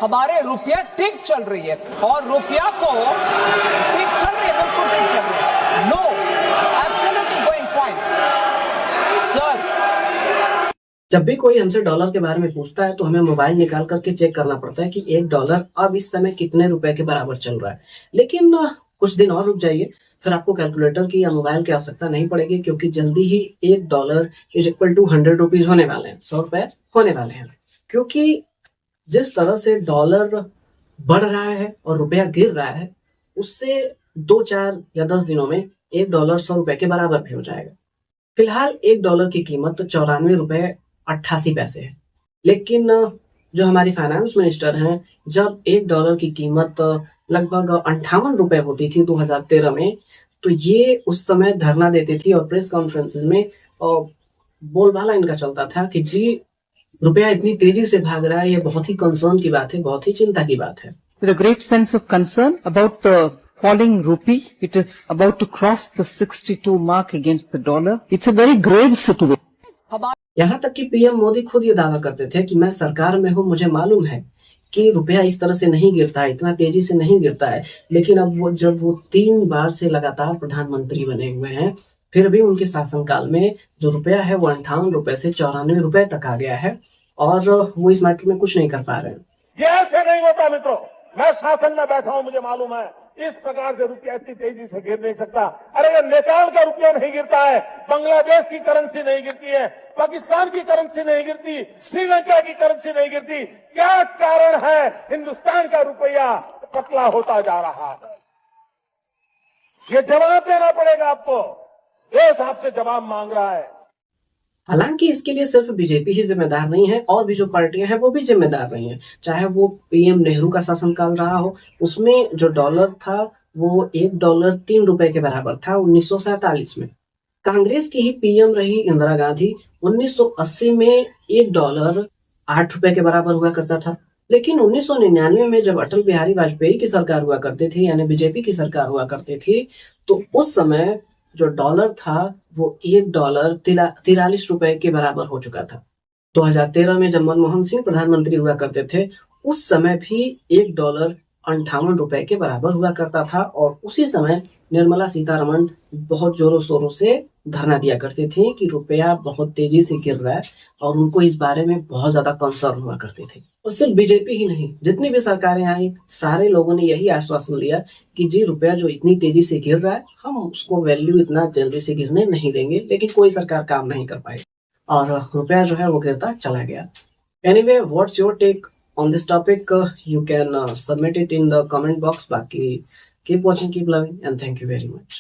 हमारे रुपया ठीक चल रही है और रुपया को ठीक चल रही है, बिल्कुल ठीक चल रही है। No, absolutely going fine sir. जब भी कोई हमसे डॉलर के बारे में पूछता है तो हमें मोबाइल निकाल करके चेक करना पड़ता है कि एक डॉलर अब इस समय कितने रुपए के बराबर चल रहा है। लेकिन कुछ दिन और रुक जाइए, फिर आपको कैलकुलेटर की या मोबाइल की आवश्यकता नहीं पड़ेगी, क्योंकि जल्दी ही एक dollar is equal to 100 rupees होने वाले हैं, 100 रुपए होने वाले हैं। क्योंकि जिस तरह से डॉलर बढ़ रहा है और रुपया गिर रहा है, उससे 2, 4 या 10 दिनों में एक डॉलर 100 रुपए के बराबर भी हो जाएगा। फिलहाल एक डॉलर की कीमत 94 रुपए 88 पैसे है। लेकिन जो हमारी फाइनेंस मिनिस्टर हैं, जब एक डॉलर की कीमत लगभग 58 रुपए होती थी 2013 में, तो ये उस समय धरना देती थी और प्रेस कॉन्फ्रेंसेस में बोलबाला इनका चलता था कि जी रुपया इतनी तेजी से भाग रहा है, ये बहुत ही कंसर्न की बात है, बहुत ही चिंता की बात है। With a great sense of concern about the falling rupee, it is about to cross the 62 mark against the dollar. It's a very grave situation. यहाँ तक कि पीएम मोदी खुद ये दावा करते थे कि मैं सरकार में हूँ, मुझे मालूम है कि रुपया इस तरह से नहीं गिरता है, इतना तेजी से नहीं गिरता है। लेकिन अब जब वो 3 बार से लगातार प्रधानमंत्री बने हुए हैं, फिर भी उनके शासनकाल में जो रुपया है वो 58 रुपए से 94 रुपए तक आ गया है और वो इस मैटर में कुछ नहीं कर पा रहे हैं। ये ऐसे नहीं होता मित्रों, मैं शासन में बैठा हूं, मुझे मालूम है इस प्रकार से रुपया इतनी तेजी से गिर नहीं सकता। अरे ये नेपाल का रुपया नहीं गिरता है, बांग्लादेश की करेंसी नहीं गिरती है, पाकिस्तान की करेंसी नहीं गिरती, श्रीलंका की करेंसी नहीं गिरती। क्या कारण है हिंदुस्तान का रुपया पतला होता जा रहा है? ये जवाब देना पड़ेगा आपको, देश आपसे जवाब मांग रहा है। हालांकि इसके लिए सिर्फ बीजेपी ही जिम्मेदार नहीं है, और भी जो पार्टियां हैं वो भी जिम्मेदार नहीं है। चाहे वो पीएम नेहरू का शासनकाल रहा हो, उसमें जो डॉलर था वो 1 डॉलर 3 रुपए के बराबर था 1947 में। कांग्रेस की ही पीएम रही इंदिरा गांधी, 1980 में 1 डॉलर 8 रुपए के बराबर हुआ करता था। लेकिन 1999 में जब अटल बिहारी वाजपेयी की सरकार हुआ करती थी, यानी बीजेपी की सरकार हुआ करती थी, तो उस समय जो डॉलर था वो 1 डॉलर 43 रुपए के बराबर हो चुका था। 2013 में जब मनमोहन सिंह प्रधानमंत्री हुआ करते थे, उस समय भी 1 डॉलर 58 रुपए के बराबर हुआ करता था, और उसी समय निर्मला सीतारमण बहुत जोरों शोरों से धरना दिया करती थी कि रुपया बहुत तेजी से गिर रहा है, और उनको इस बारे में बहुत ज्यादा कंसर्न हुआ करती थी। और सिर्फ बीजेपी ही नहीं, जितनी भी सरकारें आई, सारे लोगों ने यही आश्वासन लिया कि जी रुपया जो इतनी तेजी से गिर रहा है, हम उसको वैल्यू इतना जल्दी से गिरने नहीं देंगे। लेकिन कोई सरकार काम नहीं कर पाई और रुपया जो है वो गिरता चला गया। Anyway, what's your take on this topic? You can submit it in the comment box. Baki, keep watching, keep loving, and thank you very much.